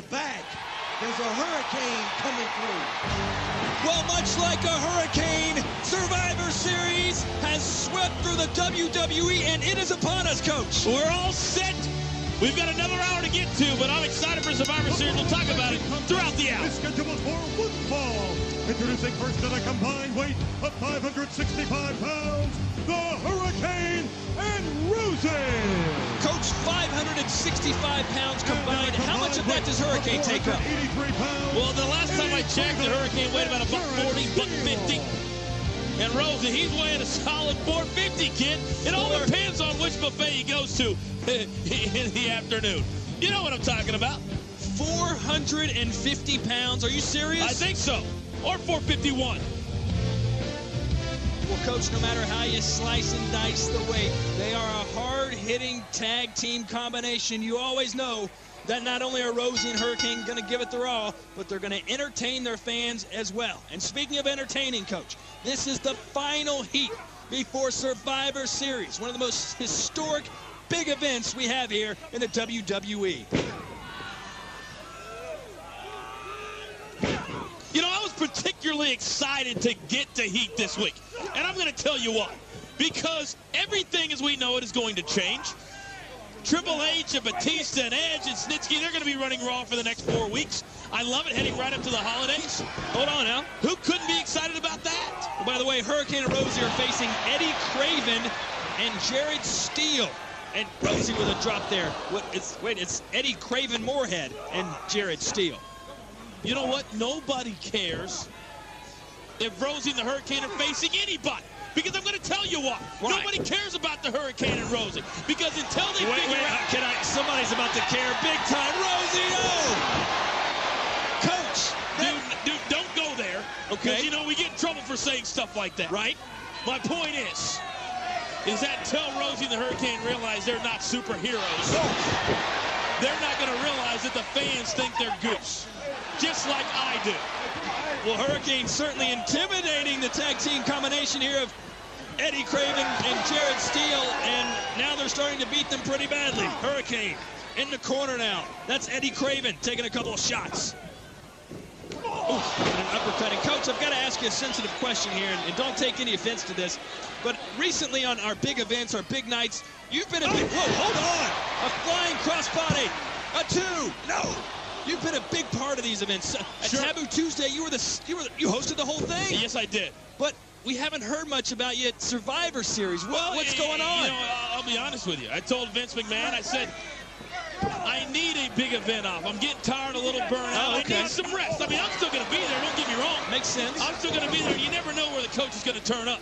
the back, there's a hurricane coming through. Well, much like a hurricane, Survivor Series has swept through the WWE, and it is upon us, Coach. We're all set. We've got another hour to get to, but I'm excited for Survivor Series. We'll talk about it throughout the hour. It's scheduled for one fall. Introducing first at a combined weight of 565 pounds, the Hurricane and Rosey. Coach, 565 pounds combined. How much of that does Hurricane take up? 83 pounds. Well, the last time I checked, the Hurricane weighed about $140, $150. And Rosey, he's weighing a solid 450, kid. It all depends on which buffet he goes to in the afternoon. You know what I'm talking about. 450 pounds. Are you serious? I think so. Or 451. Well, Coach, no matter how you slice and dice the weight, they are a hard-hitting tag team combination. You always know that not only are Rosey and Hurricane going to give it their all, but they're going to entertain their fans as well. And speaking of entertaining, Coach, this is the final heat before Survivor Series, one of the most historic big events we have here in the WWE. You know, I was particularly excited to get to Heat this week. And I'm going to tell you why. Because everything as we know it is going to change. Triple H and Batista and Edge and Snitsky, they're going to be running Raw for the next 4 weeks. I love it, heading right up to the holidays. Hold on now. Who couldn't be excited about that? Well, by the way, Hurricane and Rosey are facing Eddie Craven and Jared Steele. And Rosey with a drop there. It's Eddie Craven Moorhead and Jared Steele. You know what? Nobody cares if Rosey and the Hurricane are facing anybody. Because I'm going to tell you why. Right. Nobody cares about the Hurricane and Rosey. Because until they figure out... somebody's about to care big time. Rosey, no! Coach! Dude, don't go there. Okay. Because, you know, we get in trouble for saying stuff like that. Right. My point is that until Rosey and the Hurricane realize they're not superheroes, they're not going to realize that the fans think they're goose. Just like I do. Well, Hurricane certainly intimidating the tag team combination here of Eddie Craven and Jared Steele, and now they're starting to beat them pretty badly. Hurricane in the corner now. That's Eddie Craven taking a couple of shots. Oof, and an uppercut. And Coach, I've got to ask you a sensitive question here, and don't take any offense to this, but recently on our big events, our big nights, you've been a big... Whoa, hold on! A flying crossbody. A 2. No! You've been a big part of these events. At Taboo Tuesday, you hosted the whole thing. Yes, I did. But we haven't heard much about you at Survivor Series. What's going on? You know, I'll be honest with you. I told Vince McMahon, I said, I need a big event off. I'm getting tired, a little burnt out. Oh, okay. I need some rest. I mean, I'm still going to be there. Don't get me wrong. Makes sense. I'm still going to be there. You never know where the coach is going to turn up.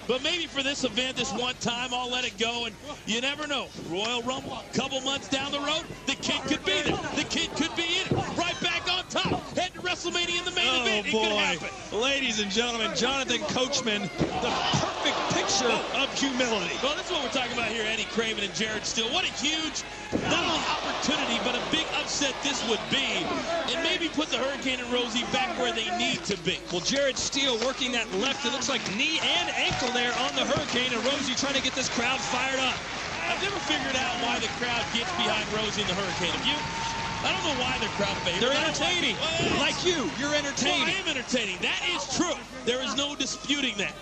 But maybe for this event, this one time, I'll let it go. And you never know. Royal Rumble, a couple months down the road, the kid could be there. The kid could be in it. Right back on top. Head to WrestleMania in the main event. It could happen. Ladies and gentlemen, Jonathan Coachman, the perfect picture of humility. Well, that's what we're talking about here, Eddie Craven and Jared Steele. What a huge, not only opportunity, but a big upset this would be. And maybe put the Hurricane and Rosey back where they need to be. Well, Jared Steele working that left, it looks like knee and ankle there on the Hurricane, and Rosey trying to get this crowd fired up. I've never figured out why the crowd gets behind Rosey and the Hurricane. Have you? I don't know why they're crowd favorites. They're entertaining. Like you. You're entertaining. Well, I am entertaining. That is true. There is no disputing that.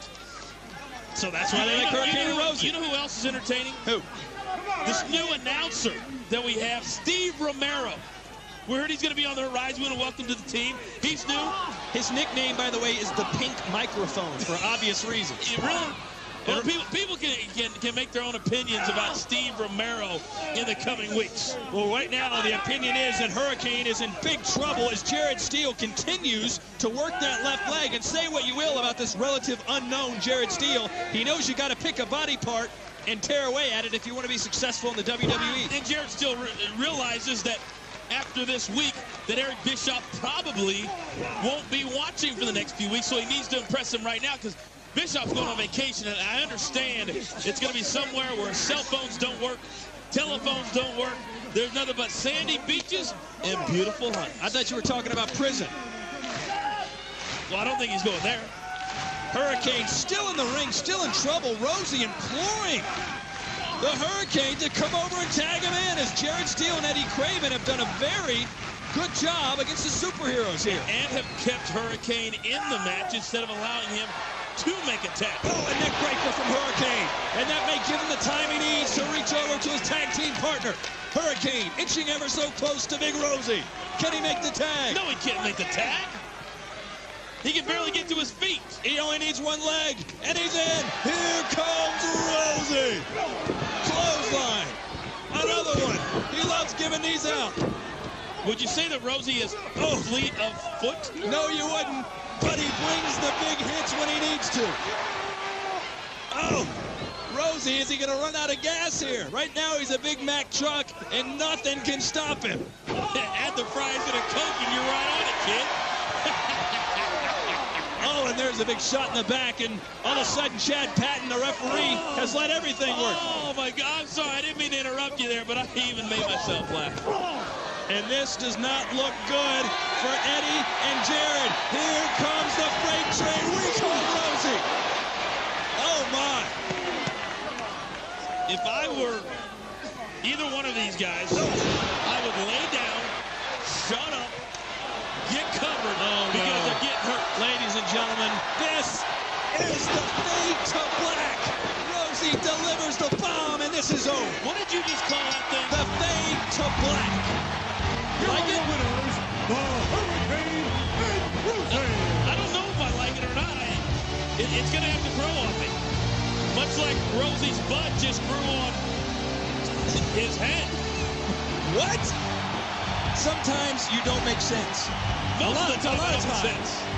So that's why they like Hurricane and Rosey. You know who else is entertaining? Who? This new announcer that we have, Steve Romero. We heard he's going to be on the horizon. We want to welcome to the team. He's new. His nickname, by the way, is the Pink Microphone for obvious reasons. Really? Well, people can make their own opinions about Steve Romero in the coming weeks. Well, right now, the opinion is that Hurricane is in big trouble as Jared Steele continues to work that left leg. And say what you will about this relative unknown Jared Steele, he knows you got to pick a body part and tear away at it if you want to be successful in the WWE. And Jared Steele realizes that after this week that Eric Bischoff probably won't be watching for the next few weeks, so he needs to impress him right now because Bischoff's going on vacation, and I understand it's going to be somewhere where cell phones don't work, telephones don't work. There's nothing but sandy beaches and beautiful honey. I thought you were talking about prison. Well, I don't think he's going there. Hurricane still in the ring, still in trouble. Rosey imploring the Hurricane to come over and tag him in, as Jared Steele and Eddie Craven have done a very good job against the superheroes here. And have kept Hurricane in the match instead of allowing him to make a tap. Oh, a neck breaker from Hurricane. And that may give him the time he needs to reach over to his tag team partner. Hurricane inching ever so close to Big Rosey. Can he make the tag? No, he can't make the tag. He can barely get to his feet. He only needs one leg, and he's in. Here comes Rosey. Clothesline. Another one. He loves giving these out. Would you say that Rosey is fleet of foot? No, you wouldn't. But he brings the big hits when he needs to. Oh, Rosey, is he going to run out of gas here? Right now, he's a Big Mac truck, and nothing can stop him. Add the fries and a Coke, and you're right on it, kid. Oh, and there's a big shot in the back, and all of a sudden, Chad Patton, the referee, has let everything work. Oh, my God. I'm sorry. I didn't mean to interrupt you there, but I even made myself laugh. And this does not look good for Eddie and Jared. Here comes the freight train. We call Rosey. Oh, my. If I were either one of these guys, I would lay down, shut up, get covered, because they're getting hurt. Ladies and gentlemen, this is the fade to black. Rosey delivers the bomb, and this is over. What did you just call that thing? The fade to black. Here Like are the it? winners, the Hurricane and Rosey. I don't know if I like it or not. It's going to have to grow on me. Much like Rosey's butt just grew on his head. What? Sometimes you don't make sense. Most of the time, a lot it of makes times. sense.